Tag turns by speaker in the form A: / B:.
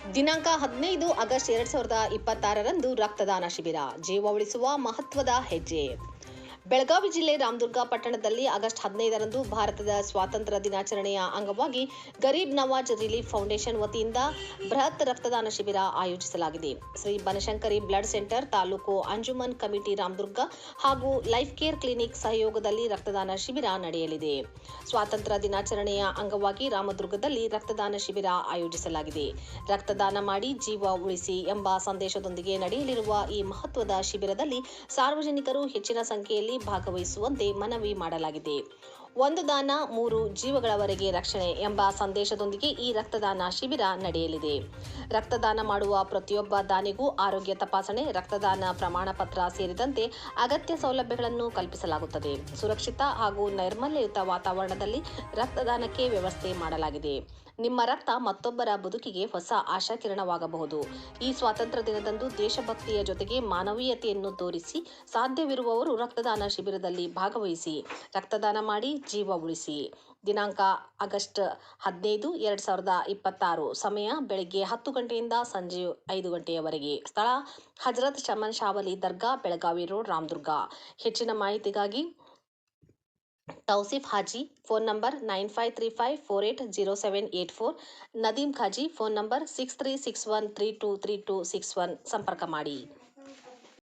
A: ದಿನಾಂಕ 15 ಆಗಸ್ಟ್ 2026ರಂದು ರಕ್ತದಾನ ಶಿಬಿರ ಜೀವ ಉಳಿಸುವ ಮಹತ್ವದ ಹೆಜ್ಜೆ. ಬೆಳಗಾವಿ ಜಿಲ್ಲೆ ರಾಮದುರ್ಗ ಪಟ್ಟಣದಲ್ಲಿ ಆಗಸ್ಟ್ 15ರಂದು ಭಾರತದ ಸ್ವಾತಂತ್ರ್ಯ ದಿನಾಚರಣೆಯ ಅಂಗವಾಗಿ ಗರೀಬ್ ನವಾಜ್ ರಿಲೀಫ್ ಫೌಂಡೇಶನ್ ವತಿಯಿಂದ ಬೃಹತ್ ರಕ್ತದಾನ ಶಿಬಿರ ಆಯೋಜಿಸಲಾಗಿದೆ. Shri Banashankari blood centre, taluk Anjuman committee Ramdurg ಹಾಗೂ ಲೈಫ್ ಕೇರ್ ಕ್ಲಿನಿಕ್ ಸಹಯೋಗದಲ್ಲಿ ರಕ್ತದಾನ ಶಿಬಿರ ನಡೆಯಲಿದೆ. ಸ್ವಾತಂತ್ರ್ಯ ದಿನಾಚರಣೆಯ ಅಂಗವಾಗಿ ರಾಮದುರ್ಗದಲ್ಲಿ ರಕ್ತದಾನ ಶಿಬಿರ ಆಯೋಜಿಸಲಾಗಿದೆ. ರಕ್ತದಾನ ಮಾಡಿ ಜೀವ ಉಳಿಸಿ ಎಂಬ ಸಂದೇಶದೊಂದಿಗೆ ನಡೆಯಲಿರುವ ಈ ಮಹತ್ವದ ಶಿಬಿರದಲ್ಲಿ ಸಾರ್ವಜನಿಕರು ಹೆಚ್ಚಿನ ಸಂಖ್ಯೆಯಲ್ಲಿ ಭಾಗವಹಿಸುವಂತೆ ಮನವಿ ಮಾಡಲಾಗಿದೆ. ಒಂದು ದಾನ 3 ಜೀವಗಳವರೆಗೆ ರಕ್ಷಣೆ ಎಂಬ ಸಂದೇಶದೊಂದಿಗೆ ಈ ರಕ್ತದಾನ ಶಿಬಿರ ನಡೆಯಲಿದೆ. ರಕ್ತದಾನ ಮಾಡುವ ಪ್ರತಿಯೊಬ್ಬ ದಾನಿಗೂ ಆರೋಗ್ಯ ತಪಾಸಣೆ, ರಕ್ತದಾನ ಪ್ರಮಾಣ ಪತ್ರ ಸೇರಿದಂತೆ ಅಗತ್ಯ ಸೌಲಭ್ಯಗಳನ್ನು ಕಲ್ಪಿಸಲಾಗುತ್ತದೆ. ಸುರಕ್ಷಿತ ಹಾಗೂ ನೈರ್ಮಲ್ಯಯುತ ವಾತಾವರಣದಲ್ಲಿ ರಕ್ತದಾನಕ್ಕೆ ವ್ಯವಸ್ಥೆ ಮಾಡಲಾಗಿದೆ. ನಿಮ್ಮ ರಕ್ತ ಮತ್ತೊಬ್ಬರ ಬದುಕಿಗೆ ಹೊಸ ಆಶಾಕಿರಣವಾಗಬಹುದು. ಈ ಸ್ವಾತಂತ್ರ್ಯ ದಿನದಂದು ದೇಶಭಕ್ತಿಯ ಜೊತೆಗೆ ಮಾನವೀಯತೆಯನ್ನು ತೋರಿಸಿ, ಸಾಧ್ಯವಿರುವವರು ರಕ್ತದಾನ ಶಿಬಿರದಲ್ಲಿ ಭಾಗವಹಿಸಿ ರಕ್ತದಾನ ಮಾಡಿ ಜೀವ ಉಳಿಸಿ. ದಿನಾಂಕ ಆಗಸ್ಟ್ 15, 2026. ಸಮಯ ಬೆಳಗ್ಗೆ 10 ಗಂಟೆಯಿಂದ ಸಂಜೆ 5 ಗಂಟೆಯವರೆಗೆ. ಸ್ಥಳ ಹಜರತ್ ಶಮನ್ ಶಾವಲಿ ದರ್ಗಾ, ಬೆಳಗಾವಿ ರೋಡ್, ರಾಮದುರ್ಗ. ಹೆಚ್ಚಿನ ಮಾಹಿತಿಗಾಗಿ Tauseef Haji, phone number 9535480784. Nadeem Kazi, phone number 6361323261 ಸಂಪರ್ಕ ಮಾಡಿ.